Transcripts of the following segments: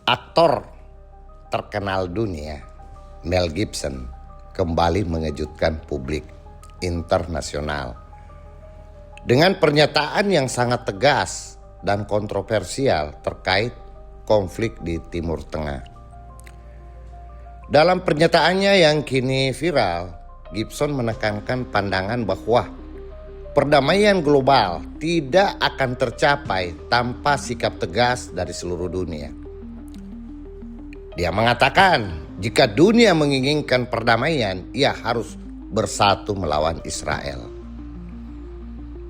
Aktor terkenal dunia Mel Gibson kembali mengejutkan publik internasional dengan pernyataan yang sangat tegas dan kontroversial terkait konflik di Timur Tengah. Dalam pernyataannya yang kini viral, Gibson menekankan pandangan bahwa perdamaian global tidak akan tercapai tanpa sikap tegas dari seluruh dunia. Dia mengatakan, jika dunia menginginkan perdamaian, ia harus bersatu melawan Israel.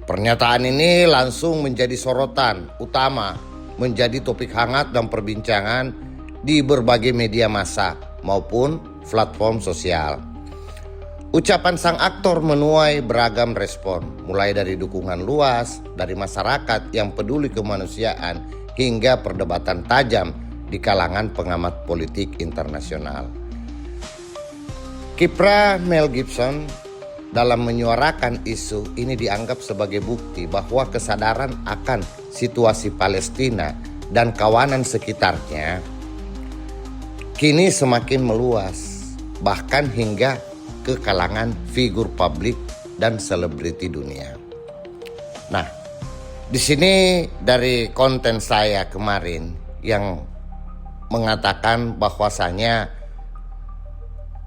Pernyataan ini langsung menjadi sorotan utama, menjadi topik hangat dan perbincangan di berbagai media massa maupun platform sosial. Ucapan sang aktor menuai beragam respon, mulai dari dukungan luas dari masyarakat yang peduli kemanusiaan hingga perdebatan tajam di kalangan pengamat politik internasional. Kiprah Mel Gibson dalam menyuarakan isu ini dianggap sebagai bukti bahwa kesadaran akan situasi Palestina dan kawanan sekitarnya kini semakin meluas, bahkan hingga ke kalangan figur publik dan selebriti dunia. Nah, di sini dari konten saya kemarin yang mengatakan bahwasanya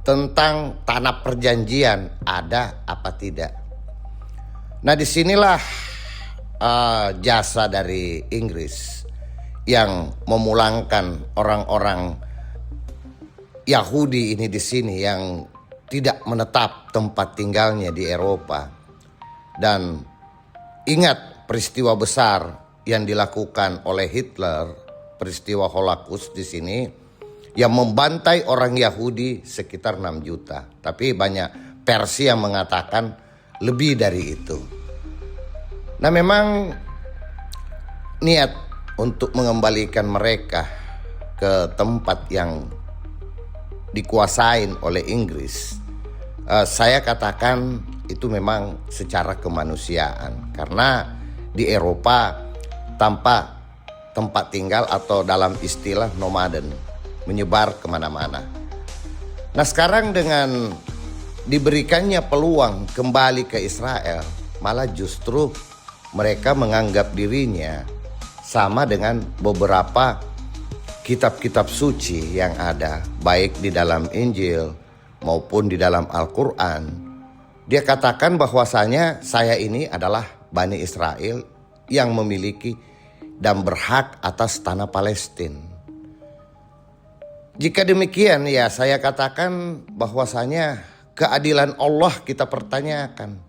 tentang tanah perjanjian ada apa tidak. Nah, disinilah jasa dari Inggris yang memulangkan orang-orang Yahudi ini di sini yang tidak menetap tempat tinggalnya di Eropa. Dan ingat peristiwa besar yang dilakukan oleh Hitler, peristiwa Holocaust di sini yang membantai orang Yahudi sekitar 6 juta. Tapi banyak versi yang mengatakan lebih dari itu. Nah, memang niat untuk mengembalikan mereka ke tempat yang dikuasain oleh Inggris, saya katakan itu memang secara kemanusiaan, karena di Eropa tanpa tempat tinggal atau dalam istilah nomaden, menyebar kemana-mana. Nah, sekarang dengan diberikannya peluang kembali ke Israel, malah justru mereka menganggap dirinya sama dengan beberapa kitab-kitab suci yang ada, baik di dalam Injil maupun di dalam Al-Quran. Dia katakan bahwasanya saya ini adalah Bani Israel yang memiliki dan berhak atas tanah Palestina. Jika demikian, ya saya katakan bahwasanya keadilan Allah kita pertanyakan.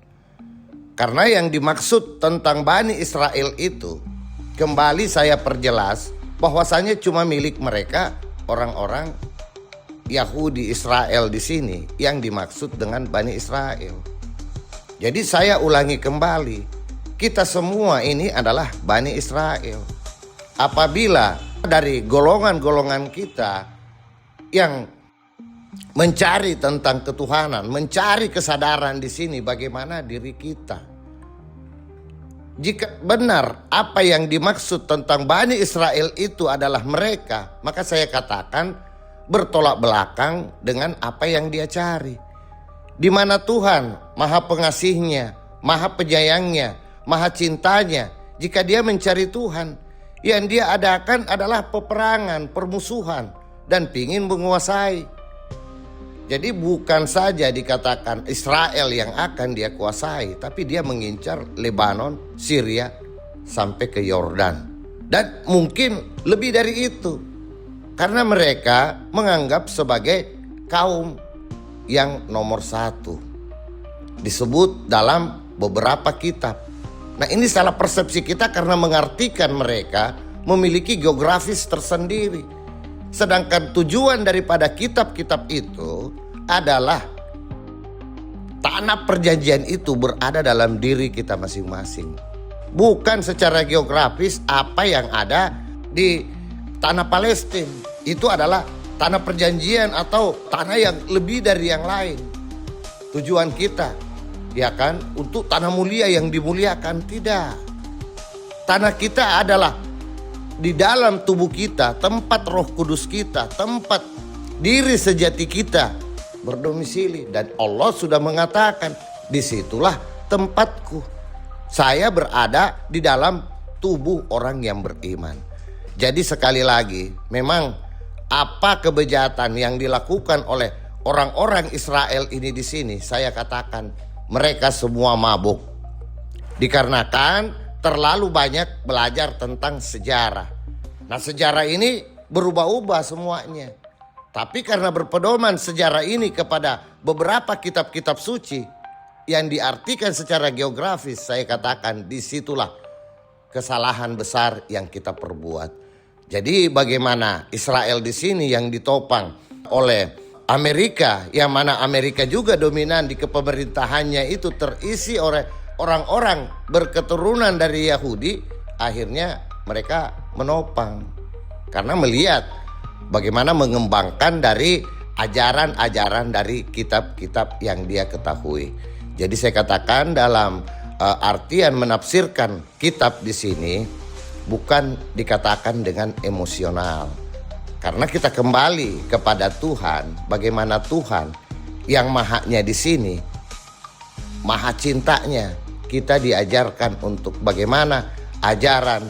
Karena yang dimaksud tentang Bani Israel itu, kembali saya perjelas bahwasanya cuma milik mereka orang-orang Yahudi Israel di sini yang dimaksud dengan Bani Israel. Jadi saya ulangi kembali, kita semua ini adalah Bani Israel. Apabila dari golongan-golongan kita yang mencari tentang ketuhanan, mencari kesadaran di sini bagaimana diri kita. Jika benar apa yang dimaksud tentang Bani Israel itu adalah mereka, maka saya katakan bertolak belakang dengan apa yang dia cari. Di mana Tuhan Maha Pengasihnya, Maha Penyayangnya, Maha Cintanya, jika dia mencari Tuhan, yang dia adakan adalah peperangan, permusuhan, dan ingin menguasai. Jadi bukan saja dikatakan Israel yang akan dia kuasai, tapi dia mengincar Lebanon, Syria, sampai ke Yordan. Dan mungkin lebih dari itu. Karena mereka menganggap sebagai kaum yang nomor 1. Disebut dalam beberapa kitab. Nah, ini salah persepsi kita karena mengartikan mereka memiliki geografis tersendiri. Sedangkan tujuan daripada kitab-kitab itu adalah tanah perjanjian itu berada dalam diri kita masing-masing. Bukan secara geografis apa yang ada di tanah Palestina. Itu adalah tanah perjanjian atau tanah yang lebih dari yang lain. Tujuan kita, ya kan, untuk tanah mulia yang dimuliakan, tidak. Tanah kita adalah di dalam tubuh kita, tempat Roh Kudus kita, tempat diri sejati kita berdomisili. Dan Allah sudah mengatakan, disitulah tempatku. Saya berada di dalam tubuh orang yang beriman. Jadi sekali lagi, memang apa kebejatan yang dilakukan oleh orang-orang Israel ini di sini, saya katakan mereka semua mabuk. Dikarenakan terlalu banyak belajar tentang sejarah. Nah, sejarah ini berubah-ubah semuanya. Tapi karena berpedoman sejarah ini kepada beberapa kitab-kitab suci yang diartikan secara geografis, saya katakan disitulah kesalahan besar yang kita perbuat. Jadi bagaimana Israel di sini yang ditopang oleh Amerika, yang mana Amerika juga dominan di kepemerintahannya itu terisi oleh orang-orang berketurunan dari Yahudi, akhirnya mereka menopang karena melihat bagaimana mengembangkan dari ajaran-ajaran dari kitab-kitab yang dia ketahui. Jadi saya katakan dalam artian menafsirkan kitab di sini bukan dikatakan dengan emosional. Karena kita kembali kepada Tuhan, bagaimana Tuhan yang mahanya di sini, maha cintanya, kita diajarkan untuk bagaimana ajaran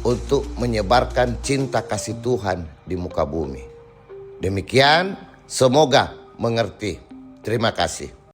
untuk menyebarkan cinta kasih Tuhan di muka bumi. Demikian, semoga mengerti. Terima kasih.